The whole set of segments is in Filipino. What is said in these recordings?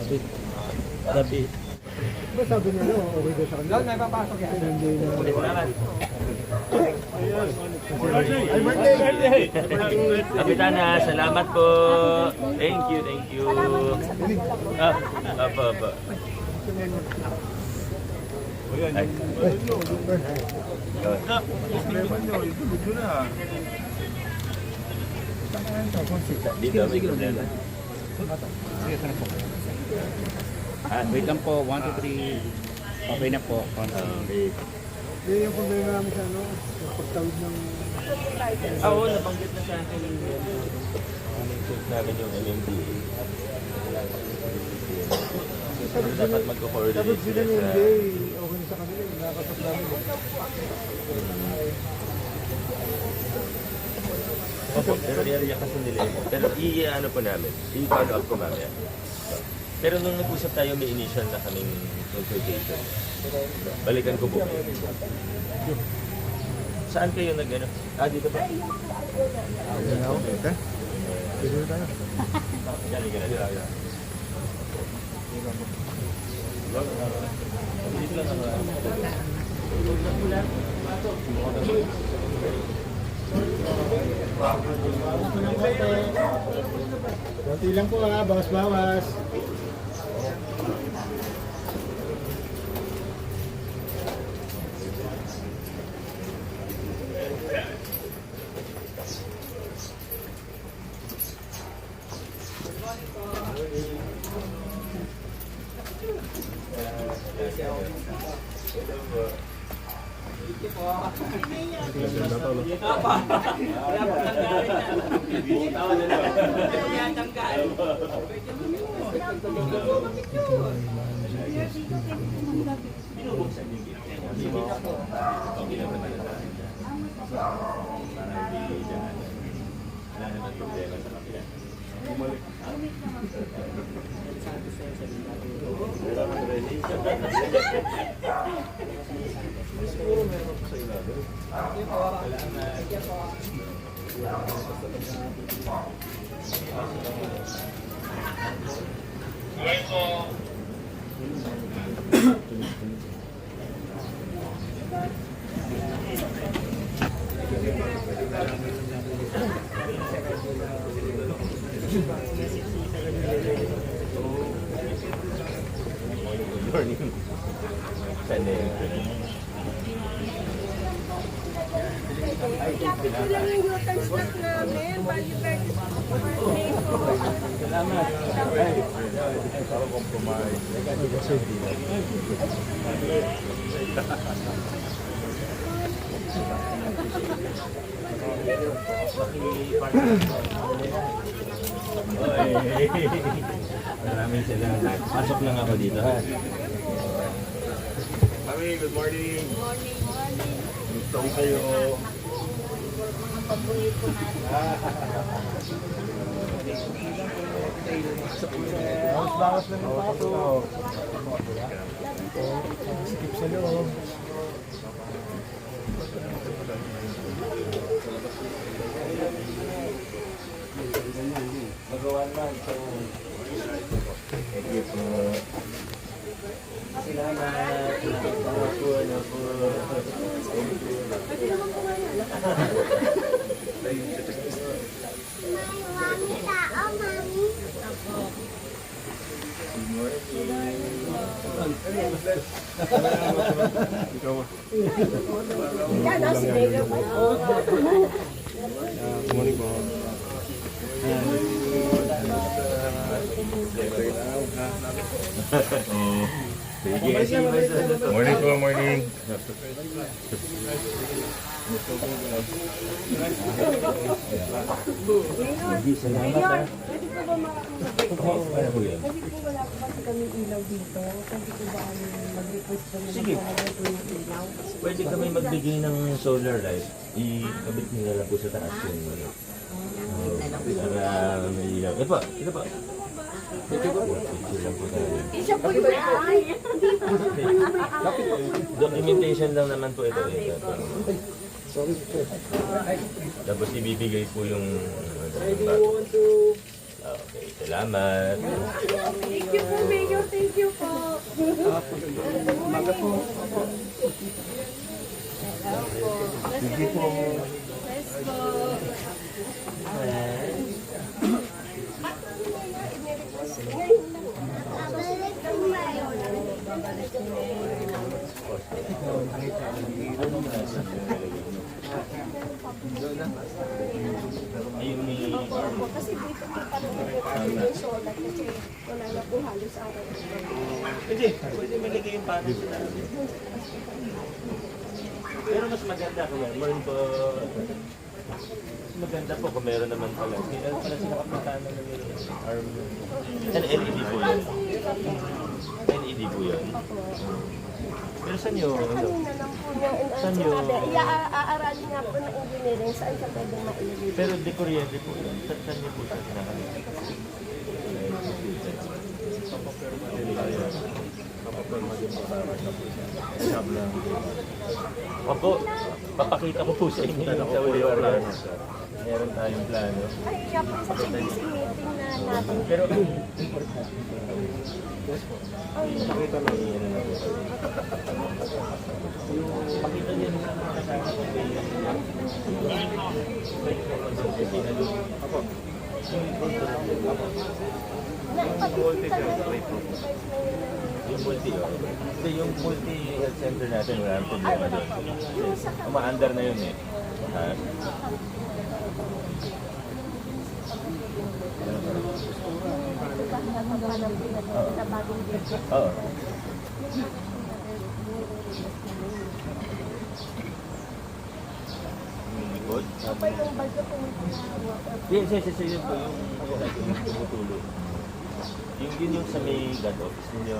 Gabi. Ba sabi nila, okay daw sa kanila? Doon, may papasok yan. Hindi na. Ay, birthday! Kapitana, salamat po. Thank you, thank you. Apa. Ay. Dito, may problema. Wait lang po, 1, 2, 3. Okay na po. Okay. Yun yung problema namin sa ano, sa pagtawid ng... Oo, nabanggit na sa akin yung namin yung MMDA. Dapat magko-coordinate Dapat sila sila sa... hindi, okay na sa kanila, nakakasap namin. Opo, pero niyariyak kasi nila yun. Pero i-ano po namin, i-follow up ko mamaya. Pero nung nag-usap tayo, may initial na kaming consultation. Balikan ko po kayo. Saan kayo nag-ano? Dito ba? Okay na ako, okay? Dito na tayo. Galing ka na dito. Dito lang ako. Konti lang po ha, bawas-bawas. Morning. Saan eh? Ito lang yung gluten snack namin. Bali, birthday ko. Salamat. Ay, para compromise. Maraming salamat. Pasok lang ako dito ha. Mami, good morning. Morning. Gusto ko kayo. Bawas-bawas lang yung paso. Skip sa loob. Magawa naman. So, thank you po. Salamat. Salamat po. Pwede naman kumain. Yan, si Mega pa. Morning po. Sige. Morning po, morning. Mayor, pwede po ba Ano po yun? Pwede po wala po kasi kami ilaw dito. Pwede po ba mag-request po na Sige. magpalagay po ng ilaw? Pwede kami magbigay ng solar light. Ikabit nila lang po sa taas yung ano. Para may ilaw. Ito pa. Picture lang po tayo. Siya po yung may-ay. Hindi po siya po yung may-ay. Documentation lang naman po ito. Tapos ibibigay po yung I do want to... Okay, salamat. Thank you po, Mayor. Umaga po. Sige po. Let's go. Ayun ni... Kasi dito po parang yung solar kasi wala na po halos araw. Hindi, pwede malagay yung paano sa namin. Pero mas maganda kung meron po... Mas maganda po kung meron naman pala. Kaya pala sila kapitana na may arm. LED po yun. LED po yun. Pero saan yun? Kanina lang po niya, Saan yun? aaralin nga po ng engineering, saan siya pwedeng mailagay. Pero di kuryente po yun. Saan niyo po siya sinakali? Opo, papakita ko po sa inyo yung sa Uliwaran. Meron tayong plano. Ay, siya po sa CBC meeting na natin. Pero, Ay, pakita lang yun. Pakita niyo sa mga kasama ko. Ako. Yung multi, Hindi, yung multi health center natin, wala nang problema doon. Uma-under na yun eh. Ha? Oo. Likod? Kapag yung bagyo po Yes, yun po yung tumutulo. Yun yung sa may God office ninyo.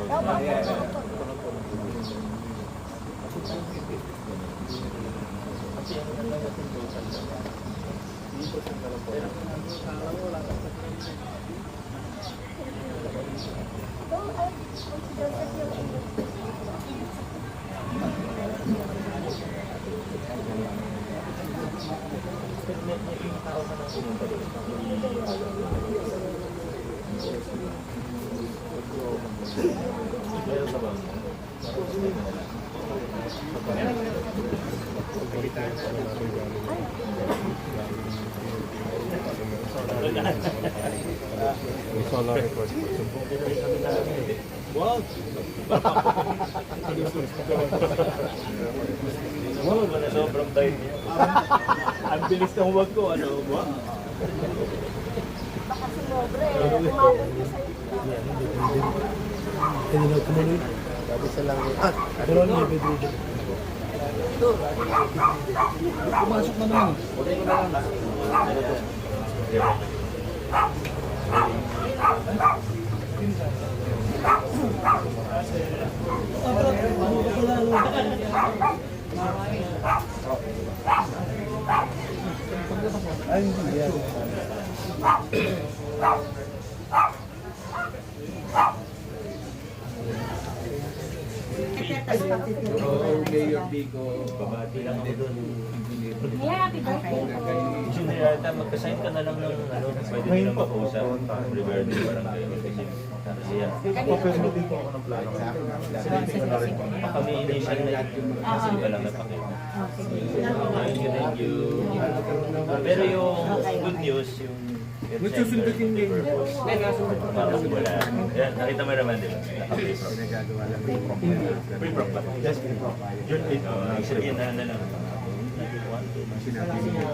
Kasi ano na lang natin total lang. May tao ka nang pumunta doon. Meron ka bang? May solar request po. Wow! Wow, na sobrang tight niya. Ang bilis ng wag ko, ano ba? baka sumobra eh. Umabot ko sa Kanina tumuloy. Sabi sa lang. Ano lang yung bedridden? Pumasok na naman. Ay, hindi yan. Oh, Mayor Bigo. Babati lang ako doon. Yeah, happy birthday po. Junior yata, magkasign ka na lang ng ano, pwede nila makausap. Prepare din barangay. Kasi yan. Papasok din po ako ng plano. Kami initial na kasi ba lang napakita. Thank you. Pero yung good news, yung Nagsusundot yung name. wala. Yan, nakita mo naman din. Pinagagawa lang. Pre-prop ba? Just pre-prop. Yun, sabihin na lang. Sinabi niya.